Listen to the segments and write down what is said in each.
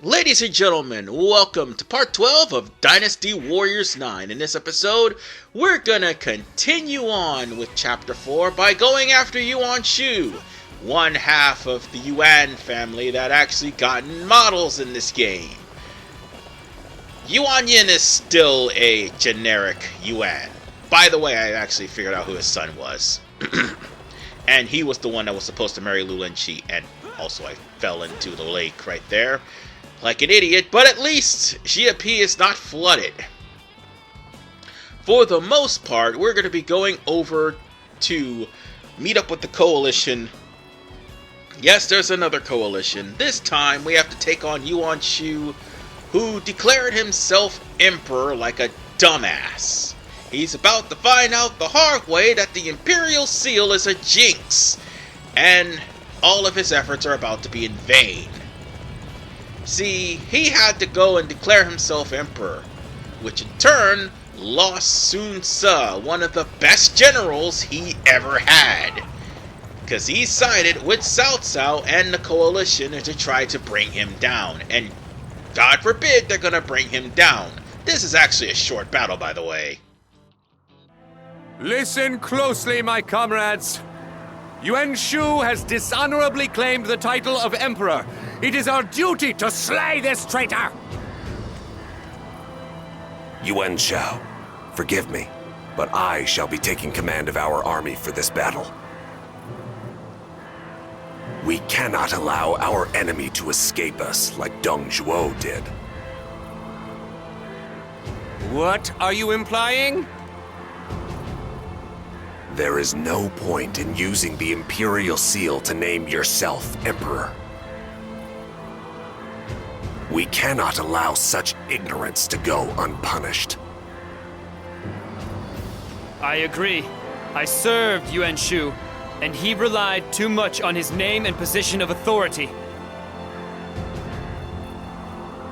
Ladies and gentlemen, welcome to part 12 of Dynasty Warriors 9. In this episode, we're gonna continue on with chapter 4 by going after Yuan Shu, one half of the Yuan family that actually gotten models in this game. Yuan Yin is still a generic Yuan. By the way, I actually figured out who his son was. And he was the one that was supposed to marry Lu Linqi, and also I fell into the lake right there. Like an idiot, but at least GP is not flooded. For the most part, we're going to be going over to meet up with the coalition. Yes, there's another coalition. This time, we have to take on Yuan Shu, who declared himself emperor like a dumbass. He's about to find out the hard way that the Imperial Seal is a jinx, and all of his efforts are about to be in vain. See, he had to go and declare himself emperor, which in turn lost Sun Ce, one of the best generals he ever had, because he sided with Cao Cao and the coalition to try to bring him down, and God forbid they're gonna bring him down. This is actually a short battle, by the way. Listen closely, my comrades. Yuan Shu has dishonorably claimed the title of emperor. It is our duty to slay this traitor! Yuan Shao, forgive me, but I shall be taking command of our army for this battle. We cannot allow our enemy to escape us like Dong Chen did. What are you implying? There is no point in using the Imperial Seal to name yourself emperor. We cannot allow such ignorance to go unpunished. I agree. I served Yuan Shu, and he relied too much on his name and position of authority.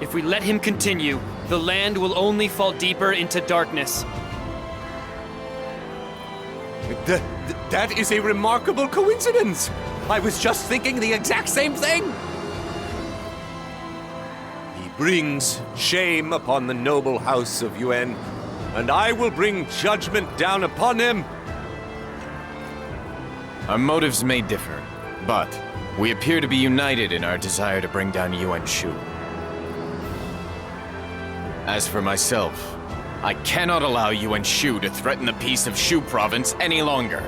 If we let him continue, the land will only fall deeper into darkness. That is a remarkable coincidence. I was just thinking the exact same thing. He brings shame upon the noble house of Yuan, and I will bring judgment down upon him. Our motives may differ, but we appear to be united in our desire to bring down Yuan Shu. As for myself, I cannot allow Yuan Shu to threaten the peace of Shu province any longer.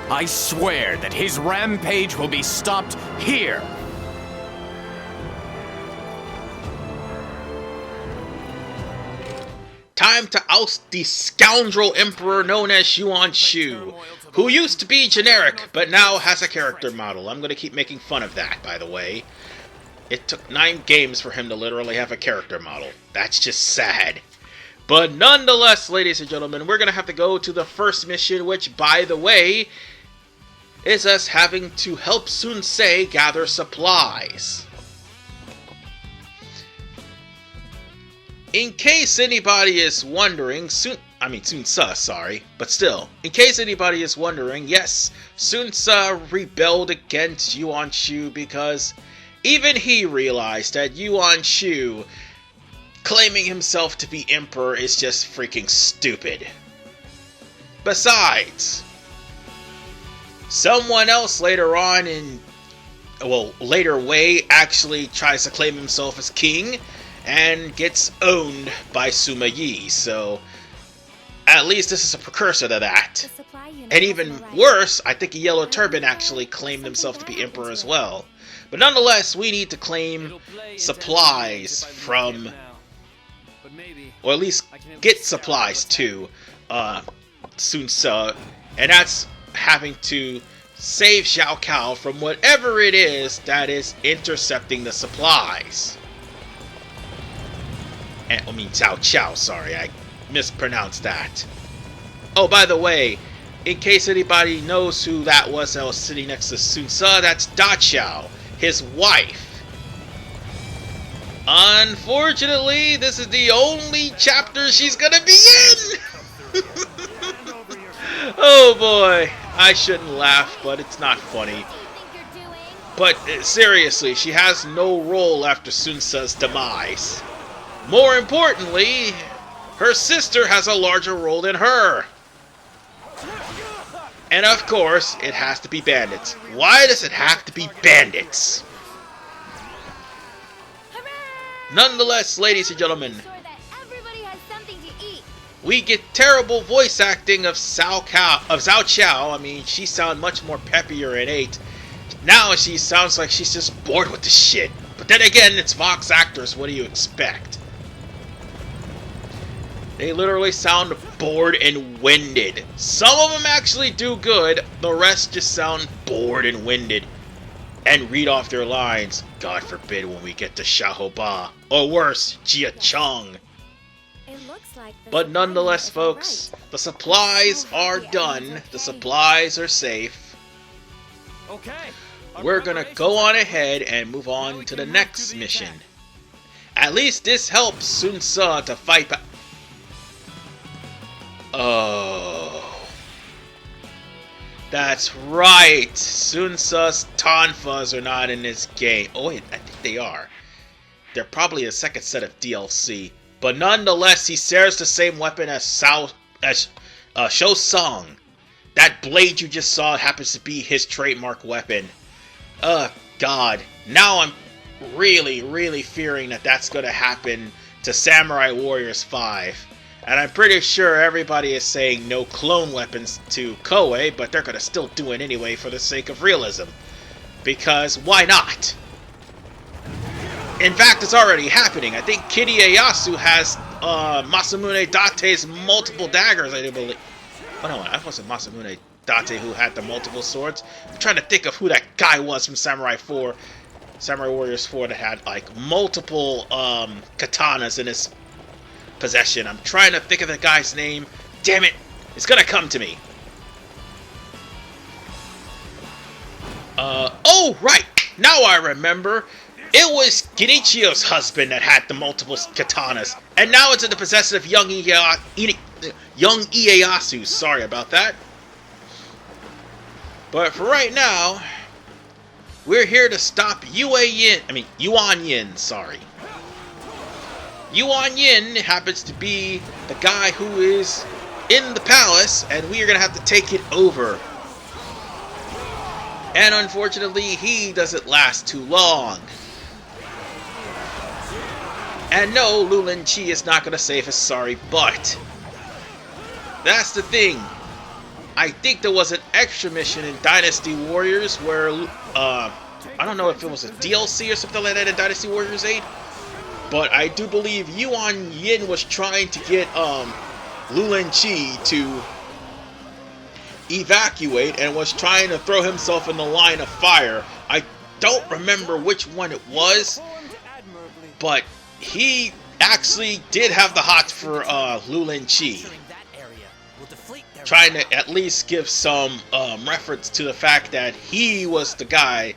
I swear that his rampage will be stopped here. Time to oust the scoundrel emperor known as Yuan Shu, who used to be generic, but now has a character model. I'm going to keep making fun of that, by the way. It took 9 games for him to literally have a character model. That's just sad. But nonetheless, ladies and gentlemen, we're going to have to go to the first mission, which, by the way, is us having to help Sun Ce gather supplies. In case anybody is wondering, Sun Ce, sorry, but still, in case anybody is wondering, yes, Sun Ce rebelled against Yuan Shu because even he realized that Yuan Shu claiming himself to be emperor is just freaking stupid. Besides, someone else later on later Wei actually tries to claim himself as king and gets owned by Sima Yi, so at least this is a precursor to that. And even worse, I think a Yellow Turban actually claimed himself to be emperor as well. But nonetheless, we need to claim supplies from, or at least get supplies to Sun Ce, and that's having to save Cao Cao from whatever it is that is intercepting the supplies. Cao Cao, sorry, I mispronounced that. Oh, by the way, in case anybody knows who that was sitting next to Sun Ce, that's Da Qiao, his wife. Unfortunately, this is the only chapter she's gonna be in! Oh boy, I shouldn't laugh, but it's not funny. But seriously, she has no role after Sun Tzu's demise. More importantly, her sister has a larger role than her. And of course, it has to be bandits. Why does it have to be bandits? Nonetheless, ladies and gentlemen, we get terrible voice acting of Cao Cao. I mean, she sounds much more peppier in 8. Now she sounds like she's just bored with the shit. But then again, it's Vox actors. What do you expect? They literally sound bored and winded. Some of them actually do good. The rest just sound bored and winded. And read off their lines. God forbid when we get to Xiaoba. Or worse, Jia Chong. But nonetheless, folks, the supplies are done. The supplies are safe. Okay. We're gonna go on ahead and move on to the next mission. At least this helps Sun Tzu to fight back. Oh. That's right. Sun Tzu's Tonfas are not in this game. Oh wait, I think they are. They're probably a second set of DLC. But nonetheless, he shares the same weapon as Shou Song. That blade you just saw happens to be his trademark weapon. God. Now I'm really fearing that that's going to happen to Samurai Warriors 5. And I'm pretty sure everybody is saying no clone weapons to Koei, but they're going to still do it anyway for the sake of realism. Because why not? In fact, it's already happening. I think Kid Ieyasu has Masamune Date's multiple daggers, I do believe. Oh no, that wasn't Masamune Date who had the multiple swords. I'm trying to think of who that guy was from Samurai Warriors 4 that had like multiple katanas in his possession. I'm trying to think of the guy's name. Damn it! It's gonna come to me. Oh right! Now I remember. It was Genichio's husband that had the multiple katanas, and now it's in the possession of young Ieyasu. Sorry about that. But for right now, we're here to stop Yuan Yin, sorry. Yuan Yin happens to be the guy who is in the palace, and we are going to have to take it over. And unfortunately, he doesn't last too long. And no, Lulin Chi is not going to save his sorry butt. That's the thing. I think there was an extra mission in Dynasty Warriors where, I don't know if it was a DLC or something like that in Dynasty Warriors 8, but I do believe Yuan Yin was trying to get Lulin Chi to evacuate and was trying to throw himself in the line of fire. I don't remember which one it was, but he actually did have the hots for Lulin Chi. Trying to at least give some reference to the fact that he was the guy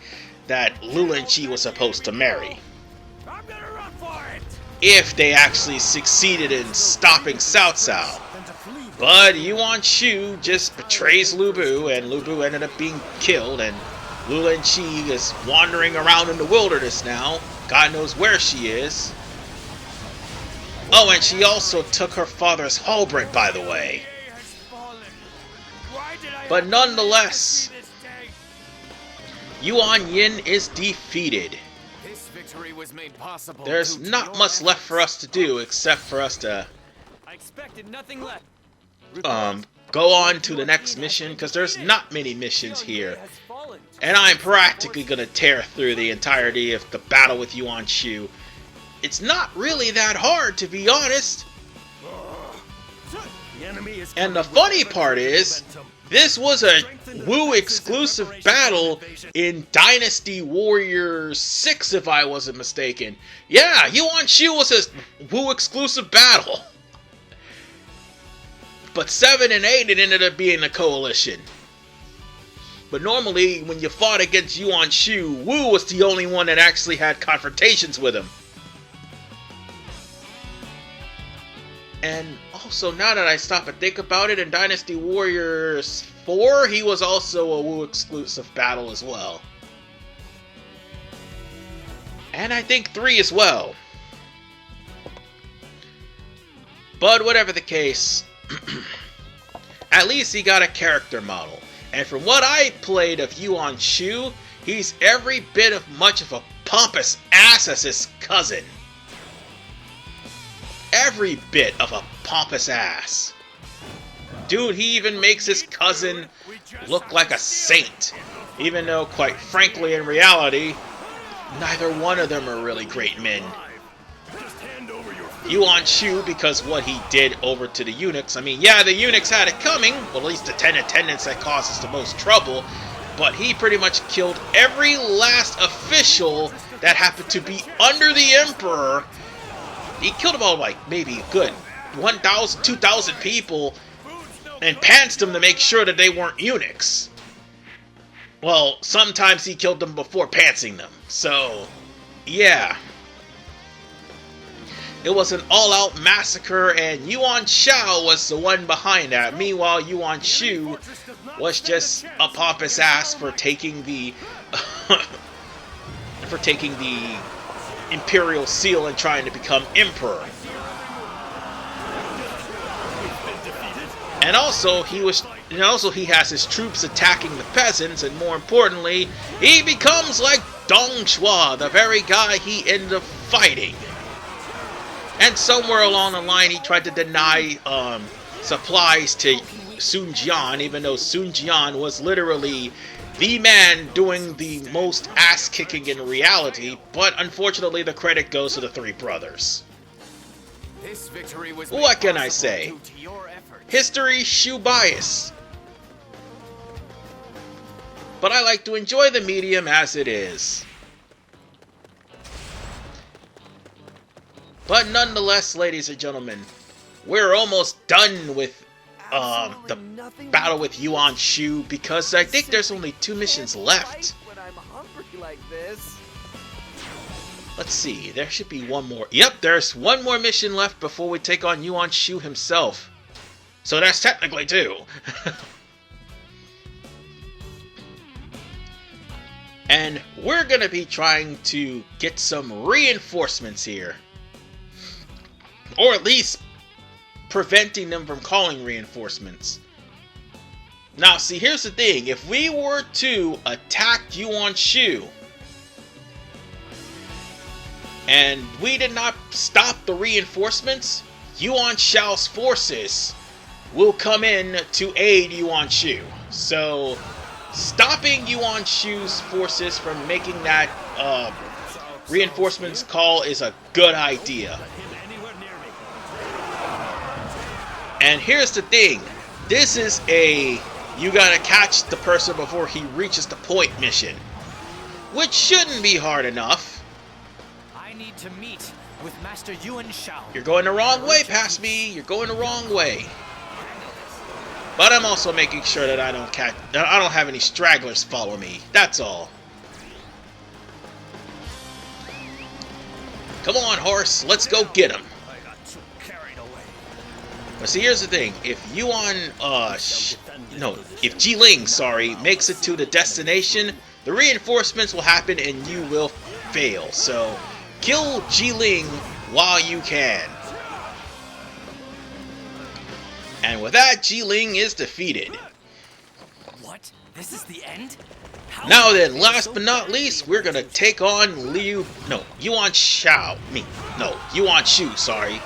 that Lulin Chi was supposed to marry. If they actually succeeded in stopping Cao Cao. But Yuan Shu just betrays Liu Bei, and Liu Bei ended up being killed, and Lulin Chi is wandering around in the wilderness now. God knows where she is. Oh, and she also took her father's halberd, by the way. But nonetheless, Yuan Yin is defeated. There's not much left for us to do except for us to go on to the next mission, because there's not many missions here. And I'm practically going to tear through the entirety of the battle with Yuan Shu. It's not really that hard, to be honest. And the funny part is, this was a Wu exclusive battle in Dynasty Warriors 6, if I wasn't mistaken. Yeah, Yuan Shu was a Wu exclusive battle. But 7 and 8, it ended up being a coalition. But normally, when you fought against Yuan Shu, Wu was the only one that actually had confrontations with him. And also, now that I stop and think about it, in Dynasty Warriors 4, he was also a Wu exclusive battle as well. And I think 3 as well. But whatever the case, at least he got a character model. And from what I played of Yuan Shu, he's every bit of much of a pompous ass as his cousin. Every bit of a pompous ass. Dude, he even makes his cousin look like a saint. Even though, quite frankly, in reality, neither one of them are really great men. Yuan Shu, because what he did over to the eunuchs. I mean, yeah, the eunuchs had it coming. Well, at least the 10 attendants that causes the most trouble. But he pretty much killed every last official that happened to be under the Emperor. He killed about, like, maybe a good 1,000, 2,000 people. And pantsed them to make sure that they weren't eunuchs. Well, sometimes he killed them before pantsing them. So, yeah. It was an all-out massacre, and Yuan Shao was the one behind that. Meanwhile, Yuan Shu was just a pompous ass for taking the Imperial Seal and trying to become Emperor. And also, he has his troops attacking the peasants, and more importantly, he becomes like Dong Chen, the very guy he ended up fighting. And somewhere along the line, he tried to deny supplies to Sun Jian, even though Sun Jian was literally the man doing the most ass-kicking in reality. But unfortunately, the credit goes to the 3 brothers. This victory was What can I say? due to your efforts. History Shu bias. But I like to enjoy the medium as it is. But nonetheless, ladies and gentlemen, we're almost done with the battle with Yuan Shu, because I think there's only 2 missions left. When I'm hungry like this. Let's see, there should be one more. Yep, there's one more mission left before we take on Yuan Shu himself. So that's technically 2. And we're gonna be trying to get some reinforcements here. Or at least preventing them from calling reinforcements. Now, see, here's the thing. If we were to attack Yuan Shu, and we did not stop the reinforcements, Yuan Shao's forces will come in to aid Yuan Shu. So, stopping Yuan Shu's forces from making that reinforcements call is a good idea. And here's the thing. This is a you gotta catch the person before he reaches the point mission, which shouldn't be hard enough. I need to meet with Master Yuan Shao. You're going the wrong way past me. You're going the wrong way. But I'm also making sure that I don't have any stragglers follow me. That's all. Come on, horse. Let's go get him. But see, here's the thing. If if Jiling, sorry, makes it to the destination, the reinforcements will happen and you will fail. So, kill Jiling while you can. And with that, Jiling is defeated. What? This is the end? How Now did then, it last so but not least, we're gonna take on Yuan Shu, sorry.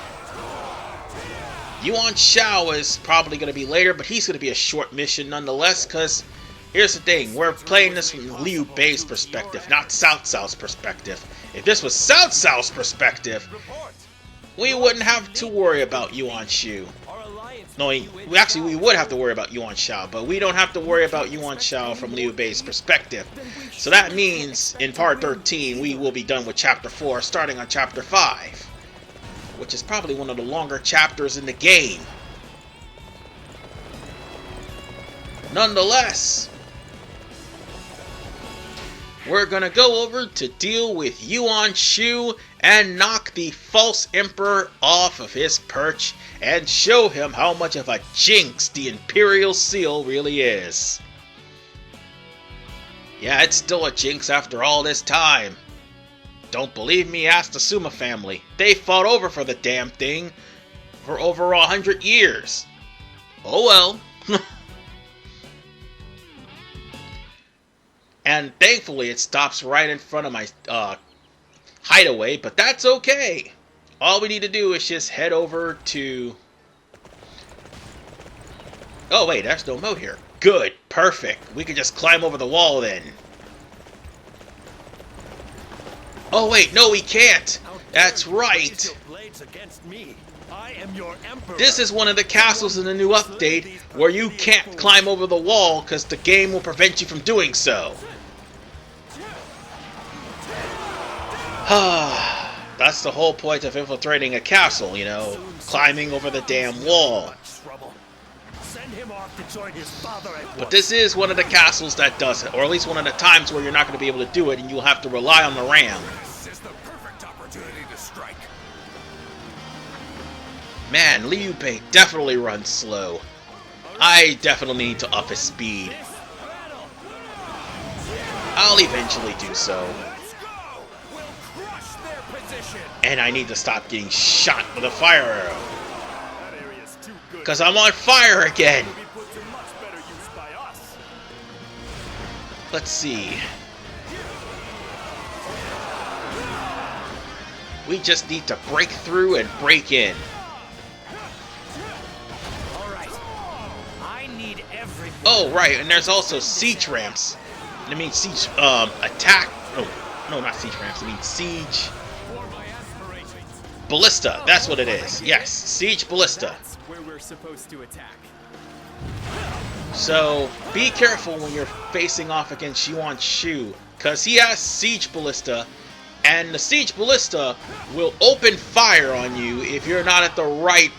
Yuan Shao is probably going to be later, but he's going to be a short mission nonetheless, because here's the thing, we're playing this from Liu Bei's perspective, not Cao Cao's perspective. If this was Cao Cao's perspective, we wouldn't have to worry about Yuan Shu. No, we would have to worry about Yuan Shao, but we don't have to worry about Yuan Shao from Liu Bei's perspective. So that means, in part 13, we will be done with Chapter 4, starting on Chapter 5. Which is probably one of the longer chapters in the game. Nonetheless, we're gonna go over to deal with Yuan Shu and knock the false emperor off of his perch and show him how much of a jinx the Imperial Seal really is. Yeah, it's still a jinx after all this time. Don't believe me? Ask the Suma family. They fought over for the damn thing for over 100 years. Oh well. And thankfully it stops right in front of my hideaway, but that's okay. All we need to do is just head over to... Oh wait, there's no moat here. Good, perfect. We can just climb over the wall then. Oh wait, no we can't. That's right. This is one of the castles in the new update where you can't climb over the wall because the game will prevent you from doing so. That's the whole point of infiltrating a castle, you know, climbing over the damn wall. But this is one of the castles that does it, or at least one of the times where you're not going to be able to do it and you'll have to rely on the ram. Man, Liu Bei definitely runs slow. I definitely need to up his speed. I'll eventually do so. And I need to stop getting shot with a fire arrow. Because I'm on fire again. Let's see. We just need to break through and break in. Oh, right, and there's also siege ramps. I mean, siege, attack. No, not siege ramps. I mean, siege. Ballista. That's what it is. Yes, siege ballista. That's where we're supposed to attack. So, be careful when you're facing off against Yuan Shu, because he has siege ballista, and the siege ballista will open fire on you if you're not at the right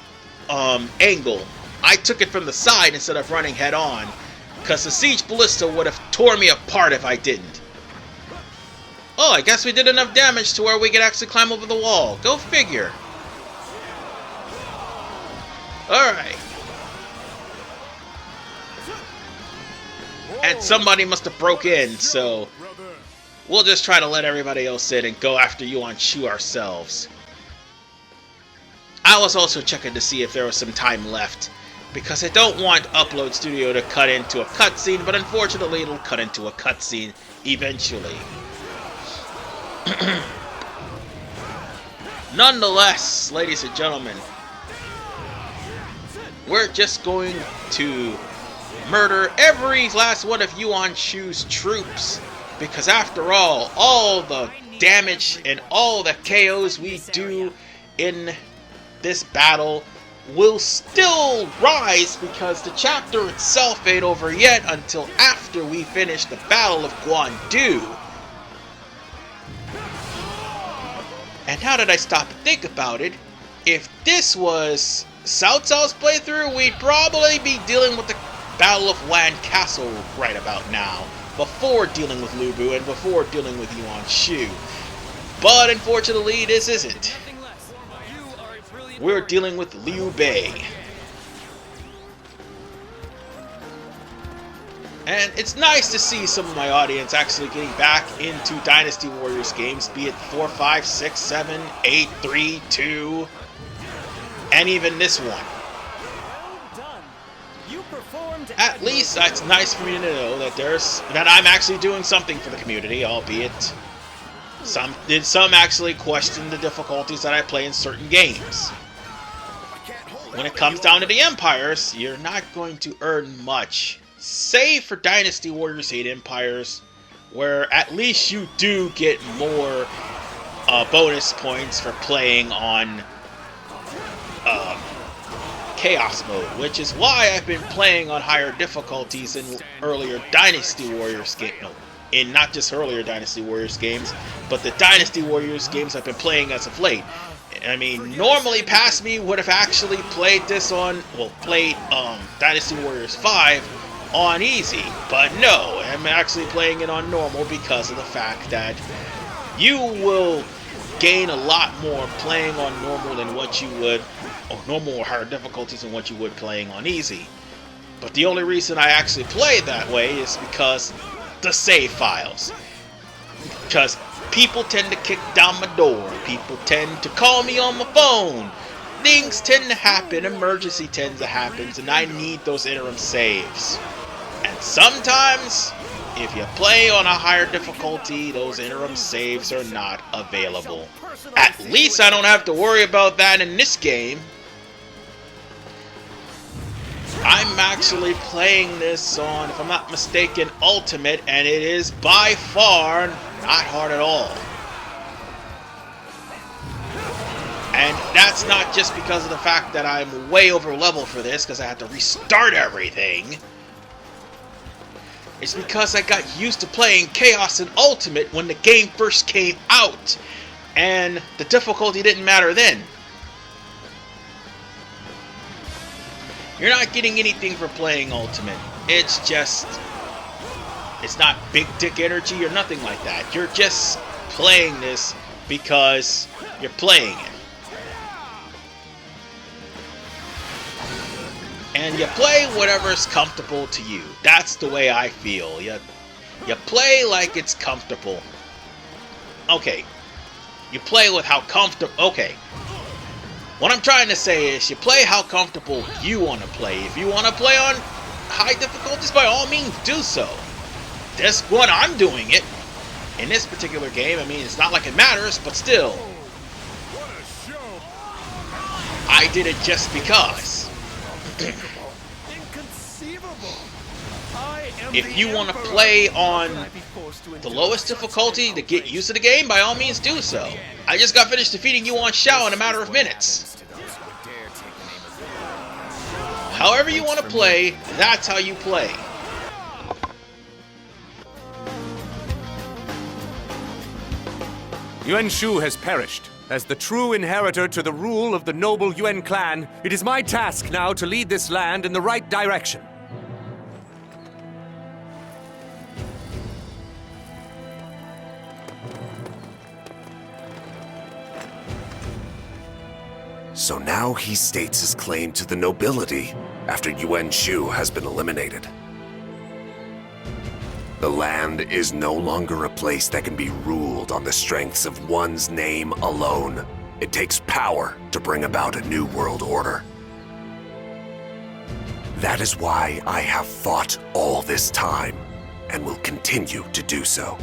angle. I took it from the side instead of running head on, because the siege ballista would have torn me apart if I didn't. Oh, I guess we did enough damage to where we could actually climb over the wall. Go figure. Alright. And somebody must have broke in, so we'll just try to let everybody else in and go after Yuan Shu ourselves. I was also checking to see if there was some time left, because I don't want Upload Studio to cut into a cutscene, but unfortunately it'll cut into a cutscene eventually. Nonetheless, ladies and gentlemen, we're just going to murder every last one of Yuan Shu's troops, because after all the damage and all the KOs we do in this battle will still rise, because the chapter itself ain't over yet until after we finish the Battle of Guandu. And now that I stop and think about it, if this was Cao Cao's playthrough, we'd probably be dealing with the Battle of Wan Castle right about now, before dealing with Liu Bei and before dealing with Yuan Shu. But unfortunately, this isn't. We're dealing with Liu Bei. And it's nice to see some of my audience actually getting back into Dynasty Warriors games, be it 4, 5, 6, 7, 8, 3, 2, and even this one. At least it's nice for me to know that I'm actually doing something for the community, albeit some actually question the difficulties that I play in certain games. When it comes down to the Empires, you're not going to earn much. Save for Dynasty Warriors 8 Empires, where at least you do get more bonus points for playing on Chaos mode, which is why I've been playing on higher difficulties in earlier Dynasty Warriors games. No, in not just earlier Dynasty Warriors games, but the Dynasty Warriors games I've been playing as of late. I mean, normally past me would have actually played this on, well, played Dynasty Warriors 5 on easy, but no, I'm actually playing it on normal because of the fact that you will gain a lot more playing on normal than what you would, or normal or higher difficulties than what you would playing on easy. But the only reason I actually play that way is because the save files. Because People tend to kick down my door. People tend to call me on my phone. Things tend to happen. Emergency tends to happen. And I need those interim saves. And sometimes, if you play on a higher difficulty, those interim saves are not available. At least I don't have to worry about that in this game. I'm actually playing this on, if I'm not mistaken, Ultimate, and it is by far not hard at all. And that's not just because of the fact that I'm way over level for this, because I had to restart everything. It's because I got used to playing Chaos and Ultimate when the game first came out, and the difficulty didn't matter then. You're not getting anything for playing Ultimate. It's just... it's not big dick energy or nothing like that. You're just playing this because you're playing it. And you play whatever's comfortable to you. That's the way I feel. You play like it's comfortable. Okay. You play with how comfortable... okay. What I'm trying to say is, you play how comfortable you want to play. If you want to play on high difficulties, by all means, do so. This one, I'm doing it. In this particular game, I mean, it's not like it matters, but still. I did it just because. If you want to play on the lowest difficulty to get used to the game, by all means do so. I just got finished defeating Yuan Shu in a matter of minutes. However you want to play, that's how you play. Yuan Shu has perished. As the true inheritor to the rule of the noble Yuan clan, it is my task now to lead this land in the right direction. So now he states his claim to the nobility after Yuan Shu has been eliminated. The land is no longer a place that can be ruled on the strengths of one's name alone. It takes power to bring about a new world order. That is why I have fought all this time, and will continue to do so.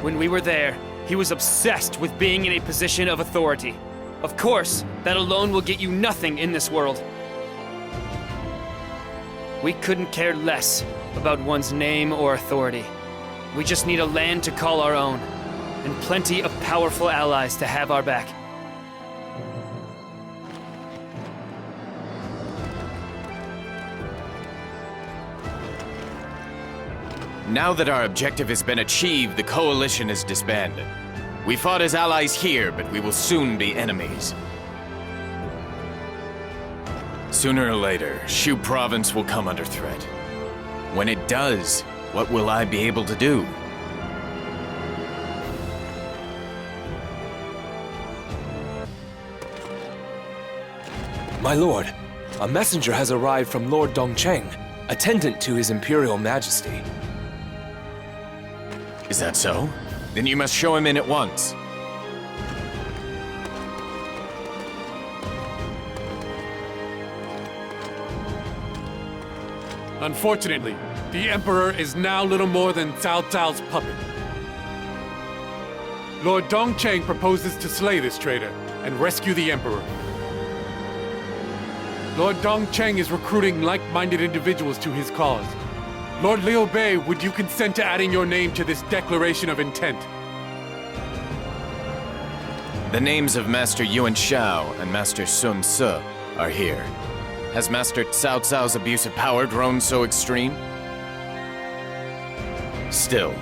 When we were there, he was obsessed with being in a position of authority. Of course, that alone will get you nothing in this world. We couldn't care less about one's name or authority. We just need a land to call our own, and plenty of powerful allies to have our back. Now that our objective has been achieved, the coalition is disbanded. We fought as allies here, but we will soon be enemies. Sooner or later, Shu province will come under threat. When it does, what will I be able to do? My lord, a messenger has arrived from Lord Dong Chen, attendant to His Imperial Majesty. Is that so? Then you must show him in at once. Unfortunately, the Emperor is now little more than Cao Cao's puppet. Lord Dong Chen proposes to slay this traitor and rescue the Emperor. Lord Dong Chen is recruiting like-minded individuals to his cause. Lord Liu Bei, would you consent to adding your name to this declaration of intent? The names of Master Yuan Shu and Master Sun Ce are here. Has Master Cao Cao's abuse of power grown so extreme? Still,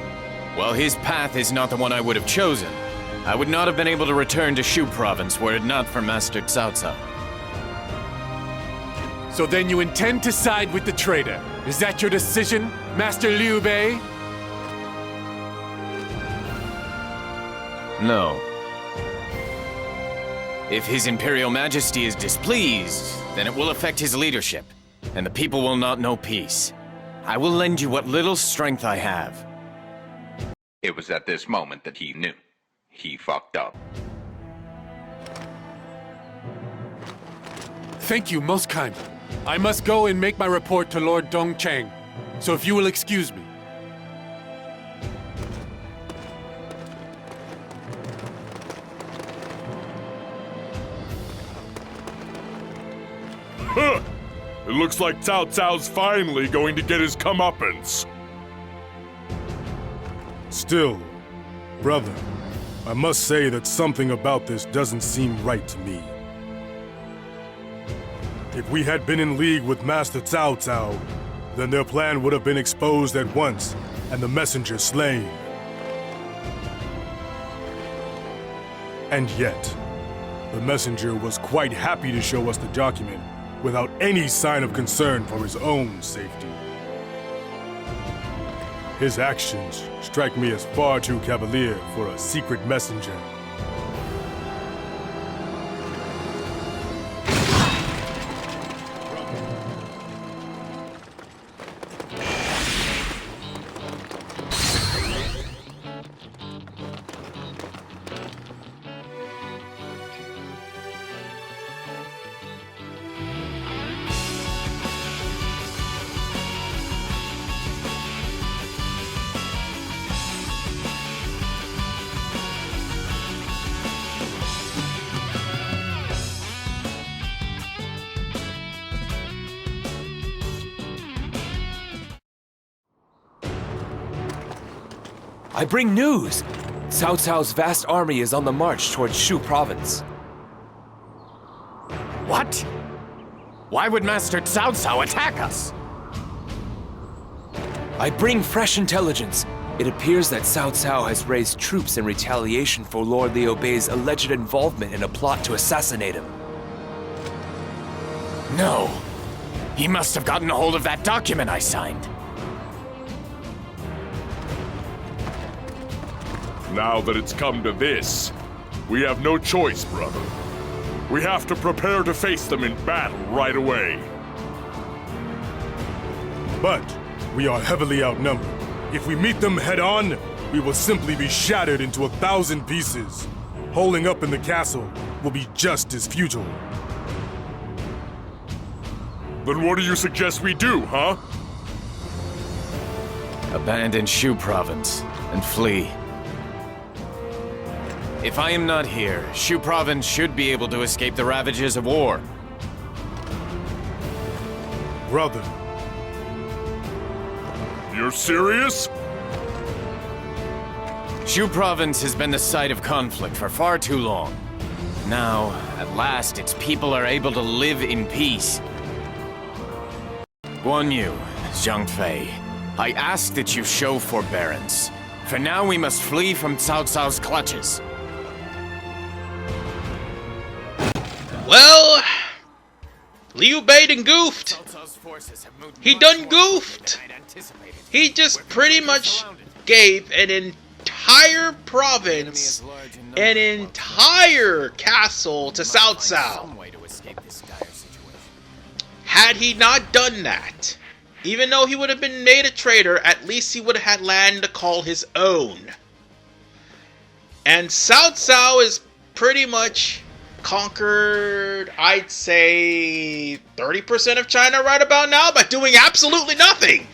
while his path is not the one I would have chosen, I would not have been able to return to Shu province were it not for Master Cao Cao. So then you intend to side with the traitor. Is that your decision, Master Liu Bei? No. If His Imperial Majesty is displeased, then it will affect his leadership, and the people will not know peace. I will lend you what little strength I have. It was at this moment that he knew. He fucked up. Thank you, most kind. I must go and make my report to Lord Dong Chen. So if you will excuse me. Huh! It looks like Cao Cao's finally going to get his comeuppance. Still, brother, I must say that something about this doesn't seem right to me. If we had been in league with Master Cao Cao, then their plan would have been exposed at once, and the messenger slain. And yet, the messenger was quite happy to show us the document without any sign of concern for his own safety. His actions strike me as far too cavalier for a secret messenger. I bring news! Cao Cao's vast army is on the march towards Shu province. What? Why would Master Cao Cao attack us? I bring fresh intelligence. It appears that Cao Cao has raised troops in retaliation for Lord Liu Bei's alleged involvement in a plot to assassinate him. No. He must have gotten a hold of that document I signed. Now that it's come to this, we have no choice, brother. We have to prepare to face them in battle right away. But we are heavily outnumbered. If we meet them head-on, we will simply be shattered into 1,000 pieces. Holding up in the castle will be just as futile. Then what do you suggest we do, huh? Abandon Shu province and flee. If I am not here, Shu province should be able to escape the ravages of war. Brother. You're serious? Shu province has been the site of conflict for far too long. Now, at last, its people are able to live in peace. Guan Yu, Zhang Fei, I ask that you show forbearance. For now, we must flee from Cao Cao's clutches. Well, Liu Bei done goofed. He done goofed. He just pretty much gave an entire province, an entire castle to Cao Cao. Had he not done that, even though he would have been made a traitor, at least he would have had land to call his own. And Cao Cao is pretty much conquered, I'd say, 30% of China right about now by doing absolutely nothing.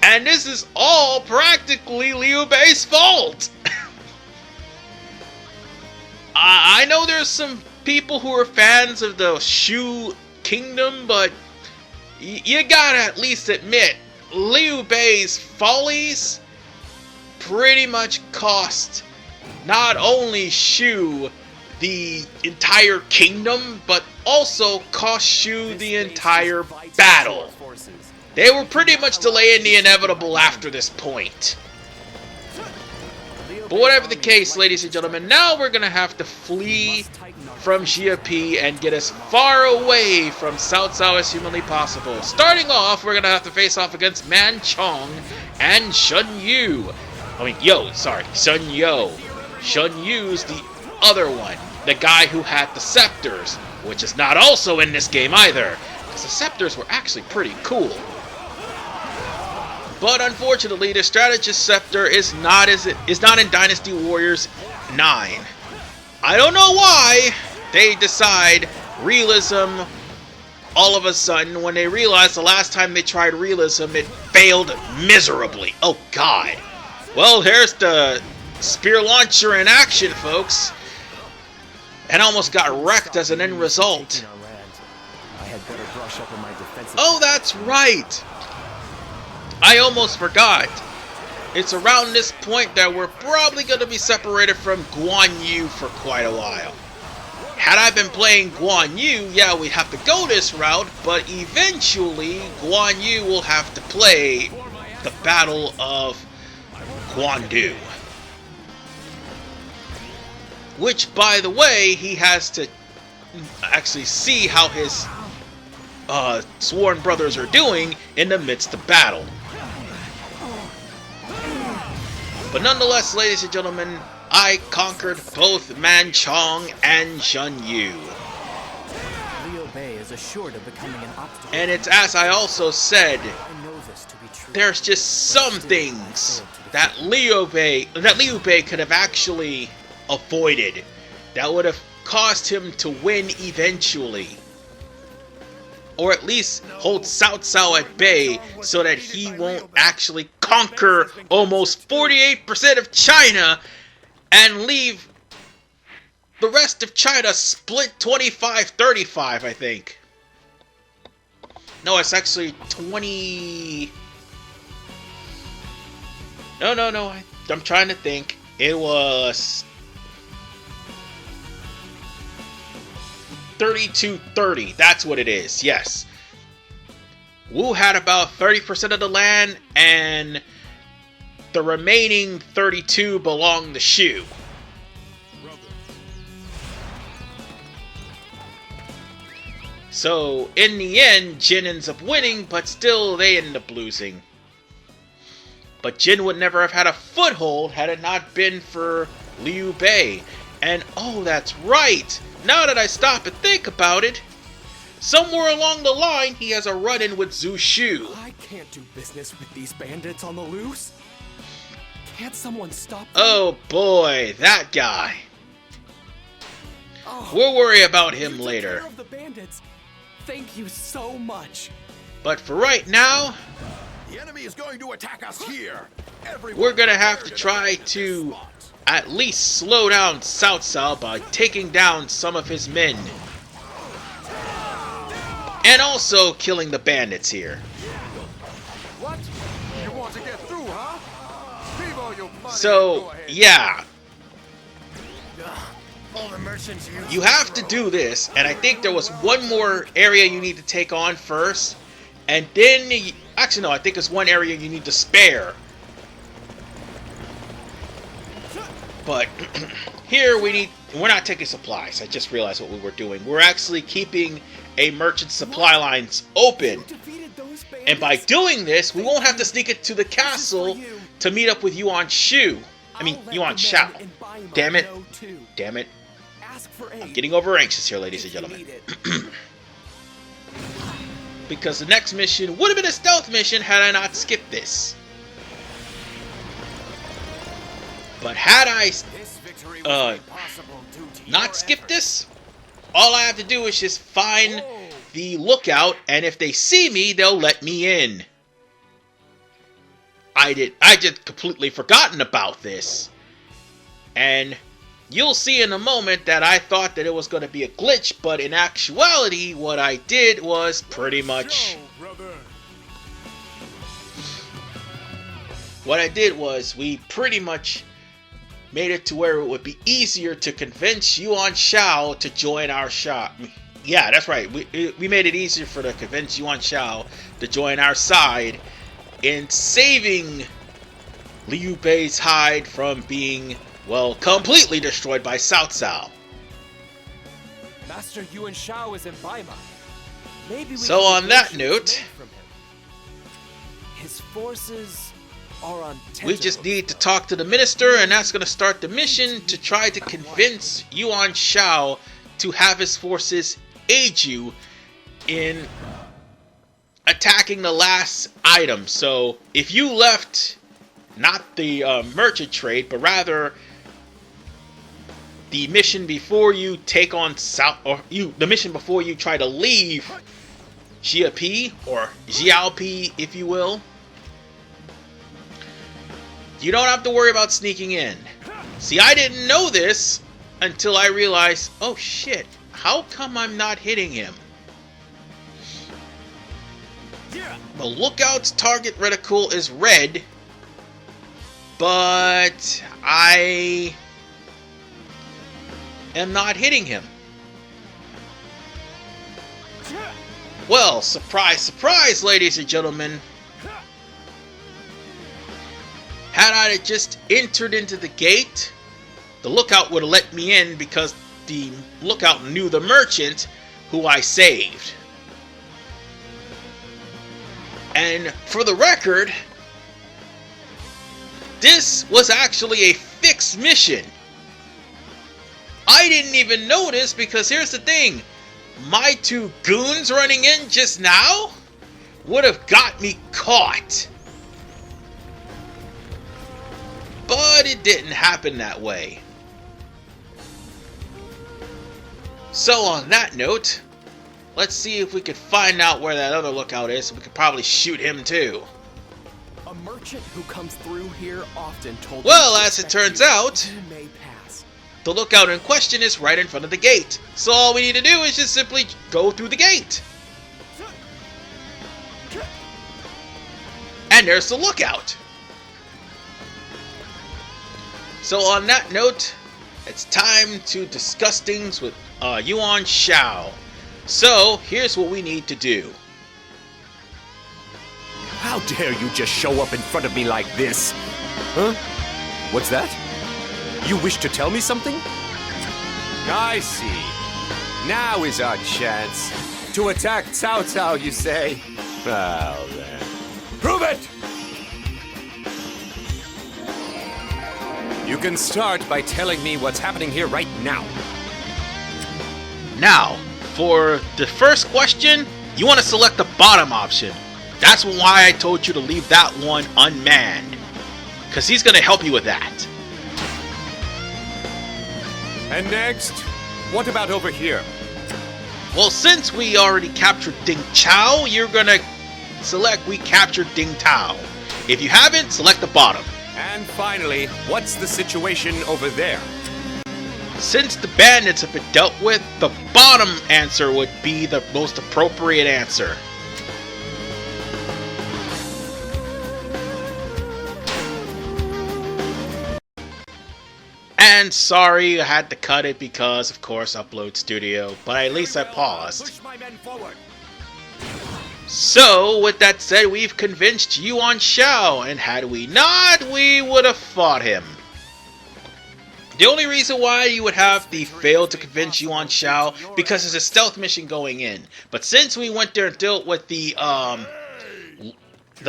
And this is all practically Liu Bei's fault. I know there's some people who are fans of the Shu kingdom, but you gotta at least admit, Liu Bei's follies pretty much cost not only Shu the entire kingdom, but also cost Shu the entire battle. They were pretty much delaying the inevitable after this point. But whatever the case, ladies and gentlemen, now we're gonna have to flee from Xia and get as far away from Cao Cao as humanly possible. Starting off, we're gonna have to face off against Man Chong and Sun Yu. Sun Yo. Sun Yu's the other one. the guy who had the scepters, which is not also in this game either, because the scepters were actually pretty cool. But unfortunately, the strategist scepter is not in Dynasty Warriors 9. I don't know why they decide realism all of a sudden when they realize the last time they tried realism, it failed miserably. Oh god. Well, there's the spear launcher in action, folks. And almost got wrecked as an end result. Oh, that's right! I almost forgot. It's around this point that we're probably going to be separated from Guan Yu for quite a while. Had I been playing Guan Yu, yeah, we'd have to go this route, but eventually Guan Yu will have to play the Battle of Guandu. Which, by the way, he has to actually see how his sworn brothers are doing in the midst of battle. But nonetheless, ladies and gentlemen, I conquered both Manchong and Zhen Yu. Liu Bei is assured of becoming an obstacle. And it's as I also said, there's just some things that Liu Bei could have actually avoided that would have caused him to win eventually. Or at least hold Cao Cao at bay so that he won't actually conquer almost 48% of China and leave the rest of China split 25-35, I think. No, it's actually 20... No, I'm trying to think. It was 32-30. That's what it is. Yes. Wu had about 30% of the land, and the remaining 32 belonged to Shu. So, in the end, Jin ends up winning, but still, they end up losing. But Jin would never have had a foothold had it not been for Liu Bei. And, oh, that's right! Now that I stop and think about it, somewhere along the line, he has a run-in with Zhu Shu. I can't do business with these bandits on the loose. Can't someone stop them? Oh boy, that guy. Oh, we'll worry about him later. Take care of the bandits. Thank you so much. But for right now, the enemy is going to attack us here. We're gonna have to try to at least slow down Cao Cao by taking down some of his men. And also killing the bandits here. What? You want to get through, huh? So, yeah. All the merchants You have to do this, and I think there was one more area you need to take on first. And then, actually no, I think it's one area you need to spare. But here we're not taking supplies. I just realized what we were doing. We're actually keeping a merchant supply lines open. And by doing this, we won't have to sneak it to the castle to meet up with Yuan Shu. Yuan Shao. Damn it. Damn it. I'm getting over anxious here, ladies and gentlemen. Because the next mission would have been a stealth mission had I not skipped this. But had I not skipped this, all I have to do is just find the lookout, and if they see me, they'll let me in. I just completely forgotten about this. And you'll see in a moment that I thought that it was going to be a glitch, but in actuality, what I did was pretty much... What I did was, we pretty much made it to where it would be easier to convince Yuan Shao to join our shop. Yeah, that's right. We made it easier to convince Yuan Shao to join our side in saving Liu Bei's hide from being, well, completely destroyed by Cao Cao. Master Yuan Shao is in Baima. Maybe we so on that note, his forces are on We just need to talk to the minister, and that's going to start the mission to try to convince Yuan Shu to have his forces aid you in attacking the last item. So if you left not the merchant trade, but rather the mission before you take on the mission before you try to leave GP or Xiaopi, if you will, you don't have to worry about sneaking in. See, I didn't know this until I realized, oh shit, how come I'm not hitting him? The lookout's target reticle is red, but I am not hitting him. Well, surprise, surprise, ladies and gentlemen. Had I just entered into the gate, the lookout would have let me in because the lookout knew the merchant who I saved. And for the record, this was actually a fixed mission. I didn't even notice because here's the thing. My two goons running in just now would have got me caught. But it didn't happen that way. So on that note, let's see if we could find out where that other lookout is. We could probably shoot him too. A merchant who comes through here often told well, as it turns out, the lookout in question is right in front of the gate. So all we need to do is just simply go through the gate. And there's the lookout. So on that note, it's time to discuss things with Yuan Shu. So here's what we need to do. How dare you just show up in front of me like this? Huh? What's that? You wish to tell me something? I see. Now is our chance. To attack Cao Cao, you say? Well then. Prove it! You can start by telling me what's happening here right now. Now, for the first question, you want to select the bottom option. That's why I told you to leave that one unmanned. Because he's going to help you with that. And next, what about over here? Well, since we already captured Ding Chao, you're going to select we captured Ding Tao. If you haven't, select the bottom. And finally, what's the situation over there? Since the bandits have been dealt with, the bottom answer would be the most appropriate answer. And sorry, I had to cut it because, of course, Upload Studio, but at least I paused. Push my men forward. So, with that said, we've convinced Yuan Shu, and had we not, we would have fought him. The only reason why you would have the fail to convince Yuan Shu, because it's a stealth mission going in. But since we went there and dealt with the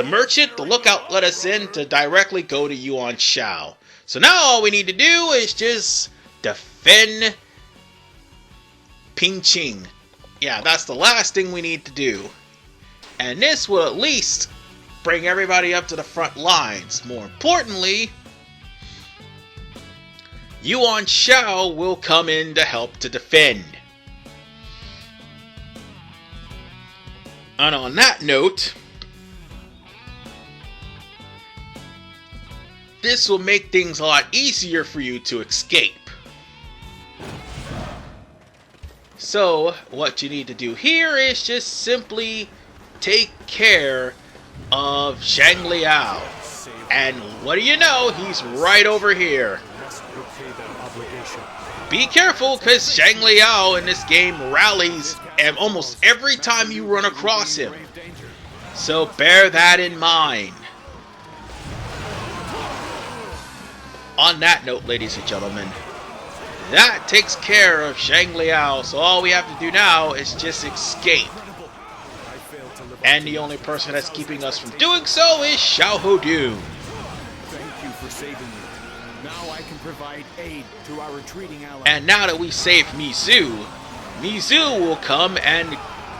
merchant, the lookout let us in to directly go to Yuan Shu. So now all we need to do is just defend Pingqing. Yeah, that's the last thing we need to do. And this will at least bring everybody up to the front lines. More importantly, Yuan Shu will come in to help to defend. And on that note, this will make things a lot easier for you to escape. So, what you need to do here is just simply take care of Zhang Liao. And what do you know? He's right over here. Be careful, because Zhang Liao in this game rallies almost every time you run across him. So bear that in mind. On that note, ladies and gentlemen, that takes care of Zhang Liao, so all we have to do now is just escape. And the only person that's keeping us from doing so is Xiao Hou Du. for saving me. Now I can provide aid to our retreating allies. And now that we saved Mizu, Mizu will come and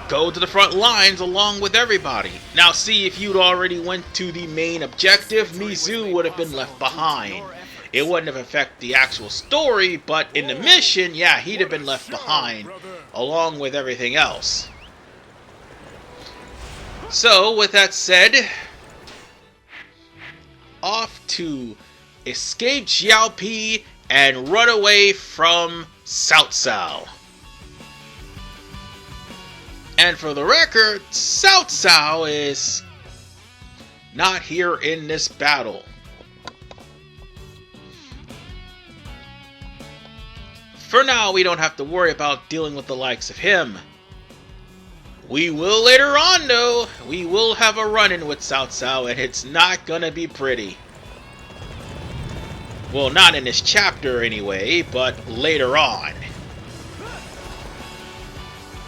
go to the front lines along with everybody. Now see, if you'd already went to the main objective, Mizu would have been left behind. It wouldn't have affected the actual story, but in the mission, yeah, he'd have been left behind along with everything else. So, with that said, off to escape Xiao Pi and run away from Cao Cao. And for the record, Cao Cao is not here in this battle. For now, we don't have to worry about dealing with the likes of him. We will later on, though. We will have a run-in with Cao Cao, and it's not gonna be pretty. Well, not in this chapter anyway, but later on.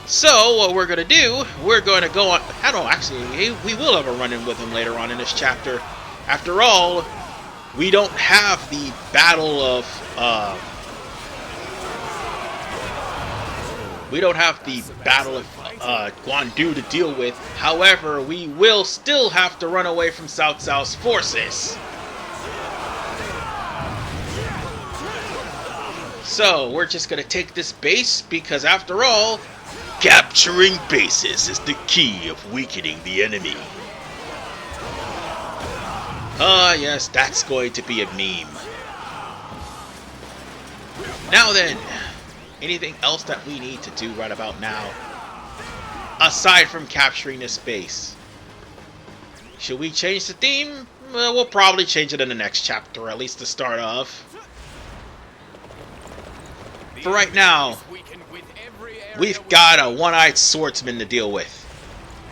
So, what we're gonna do, we're gonna go on... I don't know, actually, we will have a run-in with him later on in this chapter. After all, we don't have the Battle of... we don't have the Battle of Guandu to deal with. However, we will still have to run away from Cao Cao's forces. So, we're just gonna take this base because, after all, capturing bases is the key of weakening the enemy. Ah, yes, that's going to be a meme. Now then, anything else that we need to do right about now, aside from capturing this base? Should we change the theme? Well, we'll probably change it in the next chapter, at least to start off. For right now, we've got a one-eyed swordsman to deal with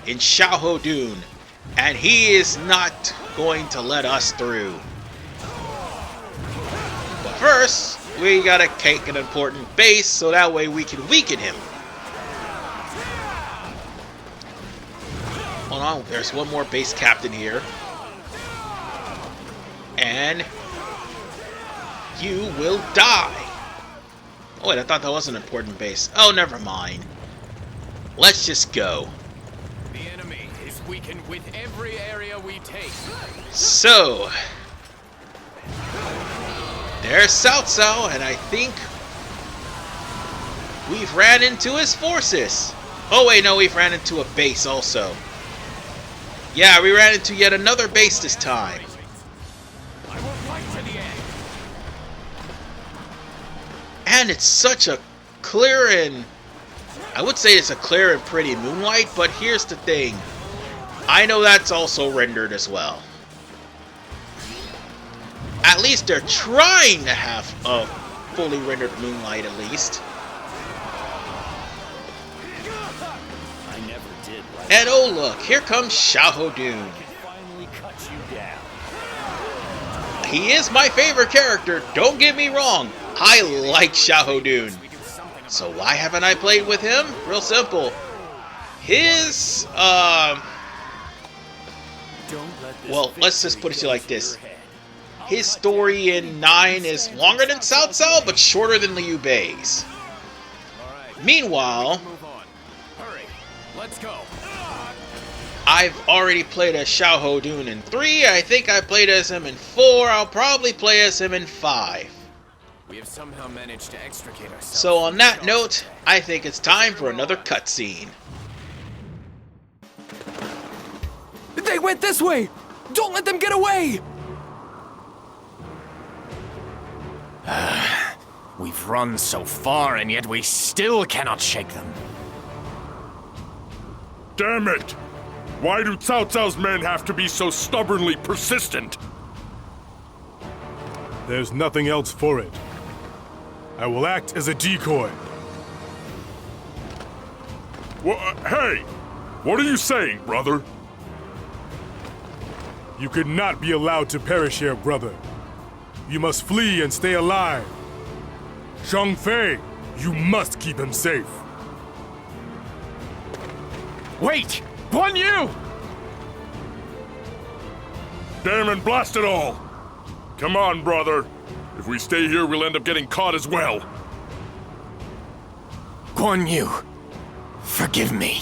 in Xiahou Dun, and he is not going to let us through. But first, we gotta take an important base so that way we can weaken him. Hold on, there's one more base captain here. And you will die. Oh wait, I thought that was an important base. Oh, never mind. Let's just go. The enemy is weakened with every area we take. So, there's Cao Cao, and I think we've ran into his forces. Oh wait, no, we've ran into a base also. Yeah, we ran into yet another base this time. I will fight to the end. And it's such a clear and... I would say it's a clear and pretty moonlight, but here's the thing. I know that's also rendered as well. At least they're trying to have a fully rendered moonlight, at least. I never did. And oh look, here comes Xiahou Dun. Finally cut you down. He is my favorite character, don't get me wrong. I like Xiahou Dun. So why haven't I played with him? Real simple. His, well, let's just put it to you like this. His story in 9 is longer than Cao Cao, but shorter than Liu Bei's. Meanwhile, Let's go. I've already played as Xiahou Dun in 3, I think I played as him in 4, I'll probably play as him in 5. We have somehow managed to extricate ourselves. So on that note, I think it's time for another cutscene. They went this way! Don't let them get away! We've run so far, and yet we still cannot shake them. Damn it! Why do Cao Cao's men have to be so stubbornly persistent? There's nothing else for it. I will act as a decoy. Hey! What are you saying, brother? You could not be allowed to perish here, brother. You must flee and stay alive. Zhang Fei, you must keep him safe. Wait! Guan Yu! Damn and blast it all! Come on, brother. If we stay here, we'll end up getting caught as well. Guan Yu, forgive me.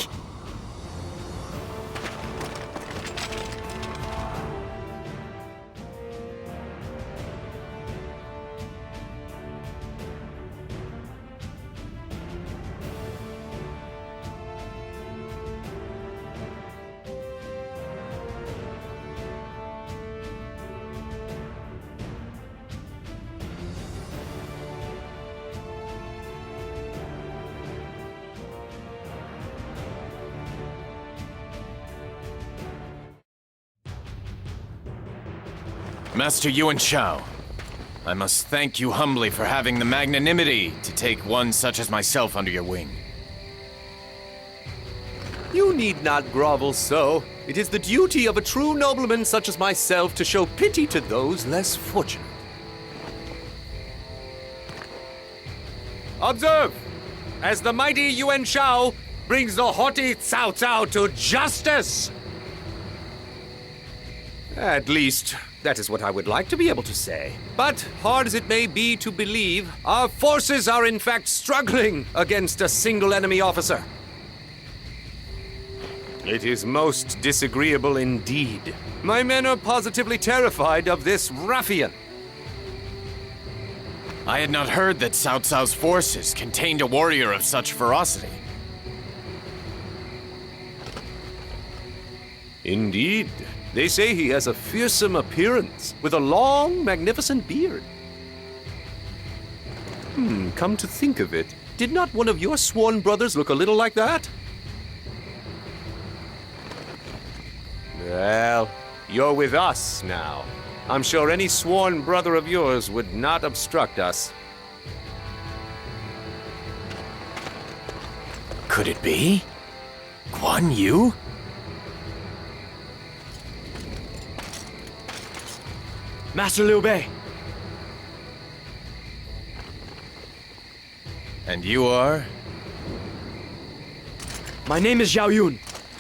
Master Yuan Shao, I must thank you humbly for having the magnanimity to take one such as myself under your wing. You need not grovel so. It is the duty of a true nobleman such as myself to show pity to those less fortunate. Observe! As the mighty Yuan Shao brings the haughty Cao Cao to justice! At least, that is what I would like to be able to say. But, hard as it may be to believe, our forces are in fact struggling against a single enemy officer. It is most disagreeable indeed. My men are positively terrified of this ruffian. I had not heard that Cao Cao's forces contained a warrior of such ferocity. Indeed. They say he has a fearsome appearance, with a long, magnificent beard. Come to think of it, did not one of your sworn brothers look a little like that? Well, you're with us now. I'm sure any sworn brother of yours would not obstruct us. Could it be? Guan Yu? Master Liu Bei. And you are? My name is Zhao Yun.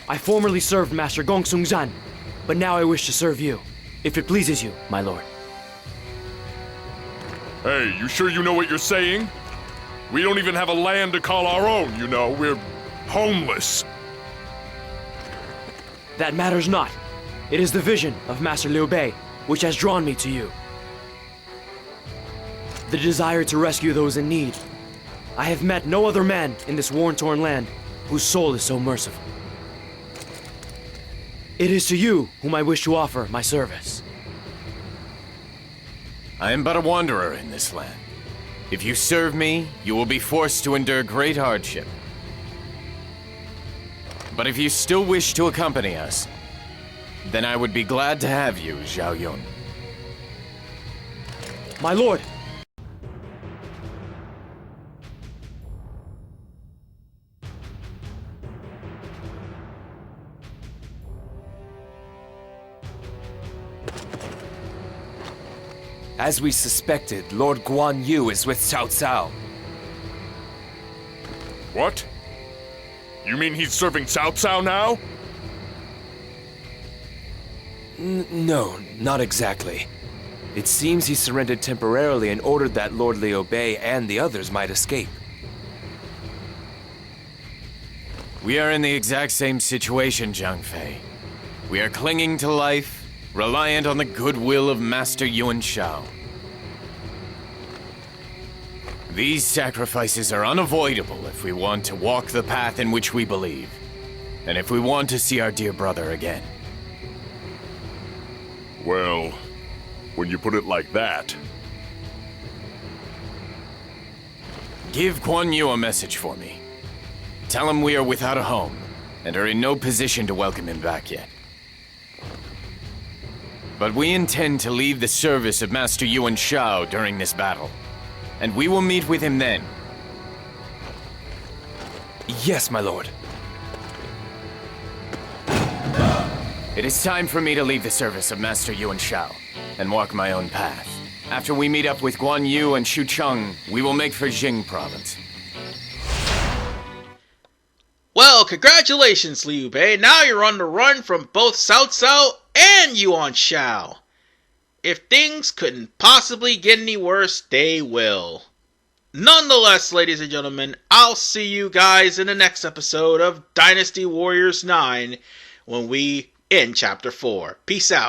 I formerly served Master Gong Sung Zan, but now I wish to serve you, if it pleases you, my lord. Hey, you sure you know what you're saying? We don't even have a land to call our own, you know. We're homeless. That matters not. It is the vision of Master Liu Bei which has drawn me to you. The desire to rescue those in need. I have met no other man in this war-torn land whose soul is so merciful. It is to you whom I wish to offer my service. I am but a wanderer in this land. If you serve me, you will be forced to endure great hardship. But if you still wish to accompany us, then I would be glad to have you, Zhao Yun. My lord! As we suspected, Lord Guan Yu is with Cao Cao. What? You mean he's serving Cao Cao now? No, not exactly. It seems he surrendered temporarily and ordered that Lord Liu Bei and the others might escape. We are in the exact same situation, Zhang Fei. We are clinging to life, reliant on the goodwill of Master Yuan Shao. These sacrifices are unavoidable if we want to walk the path in which we believe, and if we want to see our dear brother again. Well, when you put it like that... Give Guan Yu a message for me. Tell him we are without a home, and are in no position to welcome him back yet. But we intend to leave the service of Master Yuan Shao during this battle, and we will meet with him then. Yes, my lord. It is time for me to leave the service of Master Yuan Shao and walk my own path. After we meet up with Guan Yu and Shu Cheng, we will make for Jing province. Well, congratulations, Liu Bei. Now you're on the run from both Cao Cao and Yuan Shao. if things couldn't possibly get any worse, they will. Nonetheless, ladies and gentlemen, I'll see you guys in the next episode of Dynasty Warriors 9 when we end Chapter 4. Peace out.